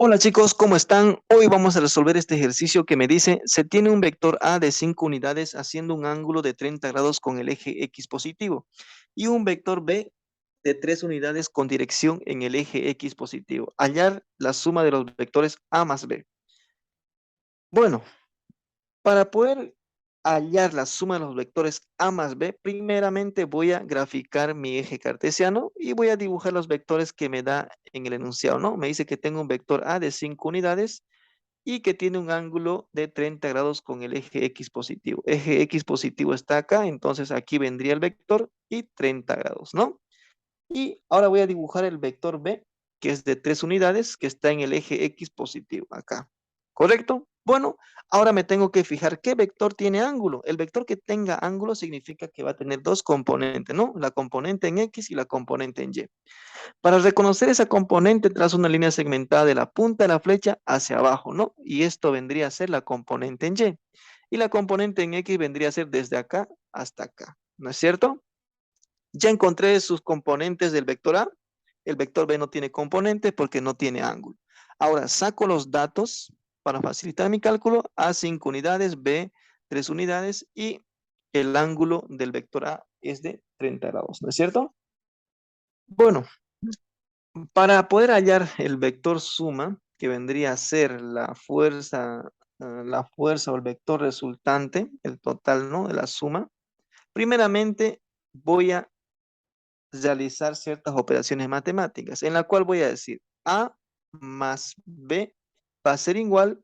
Hola chicos, ¿cómo están? Hoy vamos a resolver este ejercicio que me dice, se tiene un vector A de 5 unidades haciendo un ángulo de 30 grados con el eje X positivo y un vector B de 3 unidades con dirección en el eje X positivo. Hallar la suma de los vectores A más B. Bueno, para poder hallar la suma de los vectores A más B, primeramente voy a graficar mi eje cartesiano y voy a dibujar los vectores que me da en el enunciado, ¿no? Me dice que tengo un vector A de 5 unidades y que tiene un ángulo de 30 grados con el eje X positivo. Eje X positivo está acá, entonces aquí vendría el vector y 30 grados, ¿no? Y ahora voy a dibujar el vector B, que es de 3 unidades, que está en el eje X positivo, acá. ¿Correcto? Bueno, ahora me tengo que fijar qué vector tiene ángulo. El vector que tenga ángulo significa que va a tener dos componentes, ¿no? La componente en X y la componente en Y. Para reconocer esa componente, trazo una línea segmentada de la punta de la flecha hacia abajo, ¿no? Y esto vendría a ser la componente en Y. Y la componente en X vendría a ser desde acá hasta acá, ¿no es cierto? Ya encontré sus componentes del vector A. El vector B no tiene componente porque no tiene ángulo. Ahora saco los datos para facilitar mi cálculo. A 5 unidades, B 3 unidades y el ángulo del vector A es de 30 grados, ¿no es cierto? Bueno, para poder hallar el vector suma, que vendría a ser la fuerza o el vector resultante, el total, ¿no? De la suma, primeramente voy a realizar ciertas operaciones matemáticas, en la cual voy a decir A más B va a ser igual,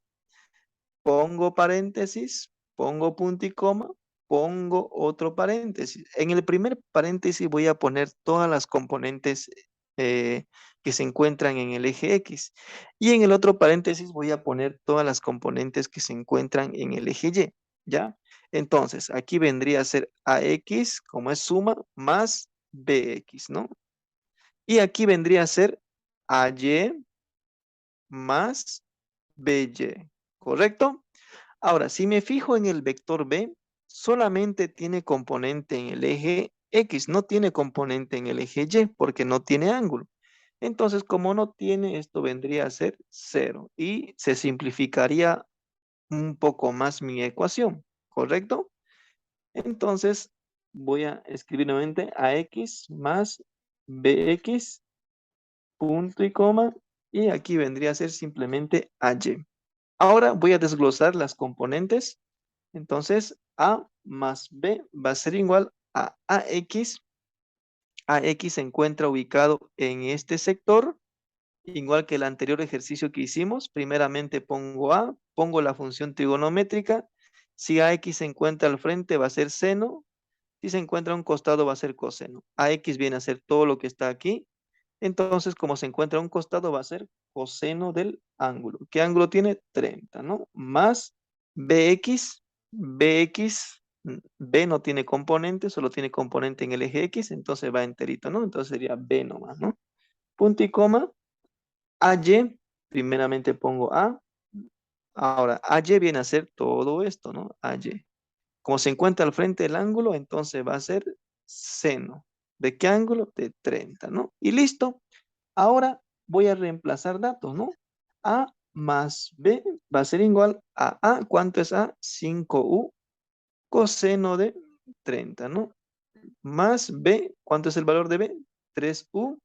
pongo paréntesis, pongo punto y coma, pongo otro paréntesis. En el primer paréntesis voy a poner todas las componentes eh, que se encuentran en el eje X. Y en el otro paréntesis voy a poner todas las componentes que se encuentran en el eje Y. ¿Ya? Entonces, aquí vendría a ser AX, como es suma, más BX, ¿no? Y aquí vendría a ser AY más BY, ¿correcto? Ahora, si me fijo en el vector B, solamente tiene componente en el eje X, no tiene componente en el eje Y porque no tiene ángulo. Entonces, como no tiene, esto vendría a ser cero y se simplificaría un poco más mi ecuación, ¿correcto? Entonces, voy a escribir nuevamente AX más BX, punto y coma, y aquí vendría a ser simplemente AY. Ahora voy a desglosar las componentes. Entonces, A más B va a ser igual a AX. AX se encuentra ubicado en este sector, igual que el anterior ejercicio que hicimos. Primeramente pongo A, pongo la función trigonométrica. Si AX se encuentra al frente va a ser seno. Si se encuentra a un costado va a ser coseno. AX viene a ser todo lo que está aquí. Entonces, como se encuentra a un costado va a ser coseno del ángulo. ¿Qué ángulo tiene? 30, ¿no? Más BX. BX, B no tiene componente, solo tiene componente en el eje X, entonces va enterito, ¿no? Entonces sería B nomás, ¿no? Punto y coma. AY, primeramente pongo A. Ahora, AY viene a ser todo esto, ¿no? AY. Como se encuentra al frente del ángulo, entonces va a ser seno. ¿De qué ángulo? De 30, ¿no? Y listo. Ahora voy a reemplazar datos, ¿no? A más B va a ser igual a A. ¿Cuánto es A? 5U coseno de 30, ¿no? Más B. ¿Cuánto es el valor de B? 3U,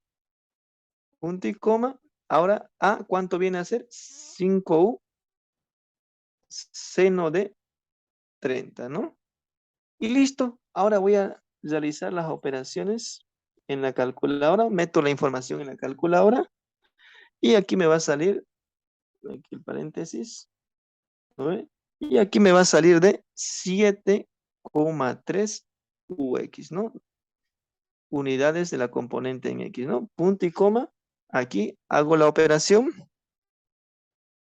punto y coma. Ahora A, ¿cuánto viene a ser? 5U seno de 30, ¿no? Y listo. Ahora voy a realizar las operaciones en la calculadora. Meto la información en la calculadora y aquí me va a salir, aquí el paréntesis, ¿no ve? Y aquí me va a salir de 7,3 UX, ¿no? Unidades de la componente en X, ¿no? Punto y coma. Aquí hago la operación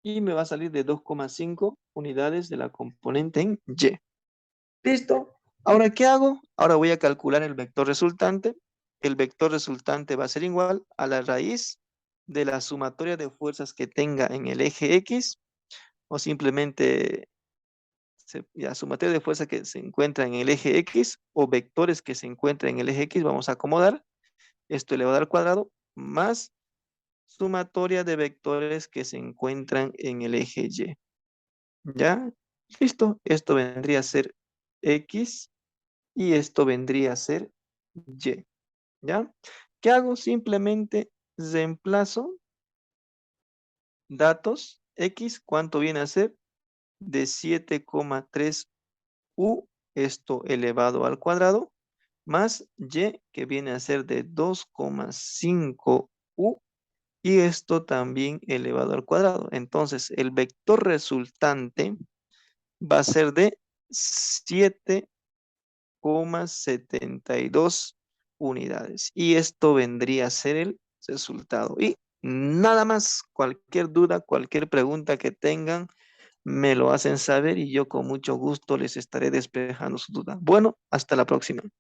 y me va a salir de 2,5 unidades de la componente en Y. ¿Listo? Ahora, ¿qué hago? Ahora voy a calcular el vector resultante. El vector resultante va a ser igual a la raíz de la sumatoria de fuerzas que tenga en el eje X o simplemente ya, sumatoria de fuerza que se encuentra en el eje X o vectores que se encuentran en el eje X, vamos a acomodar esto elevado al cuadrado más sumatoria de vectores que se encuentran en el eje Y. ¿Ya? Listo. Esto vendría a ser X y esto vendría a ser Y. ¿Ya? ¿Qué hago? Simplemente reemplazo datos. X, ¿cuánto viene a ser? De 7,3 U, esto elevado al cuadrado, más Y, que viene a ser de 2,5 U, y esto también elevado al cuadrado. Entonces, el vector resultante va a ser de 7,72 unidades. Y esto vendría a ser el resultado. Y nada más, cualquier duda, cualquier pregunta que tengan, me lo hacen saber y yo con mucho gusto les estaré despejando su duda. Bueno, hasta la próxima.